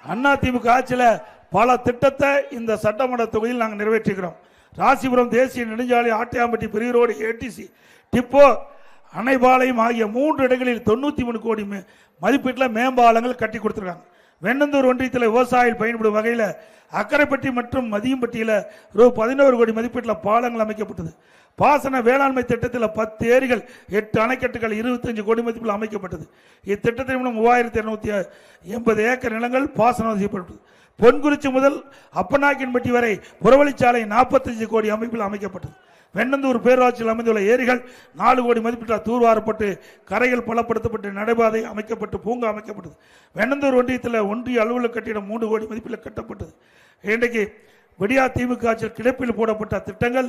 அதிமுக ஆட்சியில் பல திட்டத்தை இந்த சட்டமன்ற தொகுதியில் நாங்கள் நிறைவேற்றுகிறோம். ராசிபுரம் தேசிய நெடுஞ்சாலை, ஆட்டியாம்பட்டி பெரிய ரோடு, ஏடிசி, டிப்போ, அணைபாளையம் ஆகிய 3 இடங்களில் 93 கோடி மதிப்பீட்டில் மேம்பாலங்கள் கட்டி கொடுத்துருக்காங்க. வெண்ணந்தூர் ஒன்றியத்தில் விவசாயிகள் பயன்படும் வகையில் அக்கரைப்பட்டி மற்றும் மதியம்பட்டியில் ரூ. 11 கோடி மதிப்பீட்டில் பாலங்கள் அமைக்கப்பட்டது. பாசன வேளாண்மை திட்டத்தில் 10 ஏரிகள், 8 அணைக்கட்டுகள் 25 கோடி மதிப்பில் அமைக்கப்பட்டது. இத்திட்டத்தின் மூலம் 3280 ஏக்கர் நிலங்கள் பாசனம் செய்யப்பட்டது. பொன்குறிச்சி முதல் அப்பநாயக்கன்பட்டி வரை புறவழிச்சாலை 45 கோடி அமைப்பில் அமைக்கப்பட்டது. வெண்ணந்தூர் பேரூராட்சியில் அமைந்துள்ள ஏரிகள் 4 கோடி மதிப்பீட்டில் தூர்வாரப்பட்டு கரைகள் பலப்படுத்தப்பட்டு நடைபாதை அமைக்கப்பட்டு பூங்கா அமைக்கப்பட்டது. வெண்ணந்தூர் ஒன்றியத்தில் ஒன்றிய அலுவலக கட்டிடம் 3 கோடி மதிப்பில் கட்டப்பட்டது. இன்றைக்கு விடியா திமுக ஆட்சியில் கிடப்பில் போடப்பட்ட திட்டங்கள்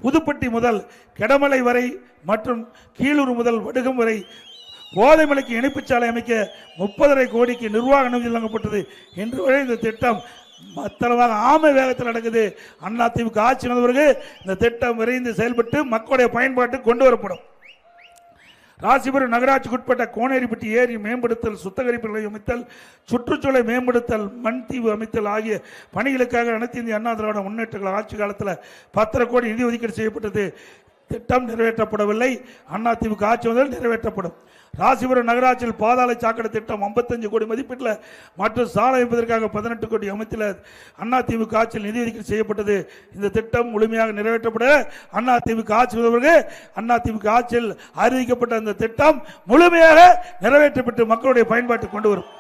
புதுப்பட்டி முதல் கெடமலை வரை மற்றும் கீழூர் முதல் வடுகம் வரை போதைமலைக்கு இணைப்பு சாலை அமைக்க 30.5 கோடிக்கு நிர்வாக அனுமதி வழங்கப்பட்டது. என்று வரை இந்த திட்டம் மத்தளவாக ஆமை வேகத்தில் நடக்குது. அதிமுக ஆட்சி நடந்தவருக்கு இந்த திட்டம் விரைந்து செயல்பட்டு மக்களுடைய பயன்பாட்டுக்கு கொண்டு வரப்படும். ராசிபுரம் நகராட்சிக்குட்பட்ட கோனேரிப்பட்டி ஏரி மேம்படுத்தல், சுத்தகரிப்பு நிலையம் அமைத்தல், சுற்றுச்சூழலை மேம்படுத்தல், மண் தீவு அமைத்தல் ஆகிய பணிகளுக்காக அனைத்து இந்திய அண்ணா திராவிட முன்னேற்ற கழக ஆட்சி காலத்தில் 10 கோடி நிதி ஒதுக்கீடு செய்யப்பட்டது. திட்டம் நிறைவேற்றப்படவில்லை. அதிமுக ஆட்சி வந்தால் நிறைவேற்றப்படும். ராசிபுரம் நகராட்சியில் பாதாள சாக்கடை திட்டம் 55 கோடி மதிப்பீட்டில் மற்றும் சாலை அமைப்பதற்காக 18 கோடி அமைத்தில் அதிமுக ஆட்சியில் நிதி ஒதுக்கீடு செய்யப்பட்டது. இந்த திட்டம் முழுமையாக நிறைவேற்றப்பட அதிமுக ஆட்சி வந்தவர்கள் அதிமுக ஆட்சியில் அறிவிக்கப்பட்ட இந்த திட்டம் முழுமையாக நிறைவேற்றப்பட்டு மக்களுடைய பயன்பாட்டுக்கு கொண்டு வரும்.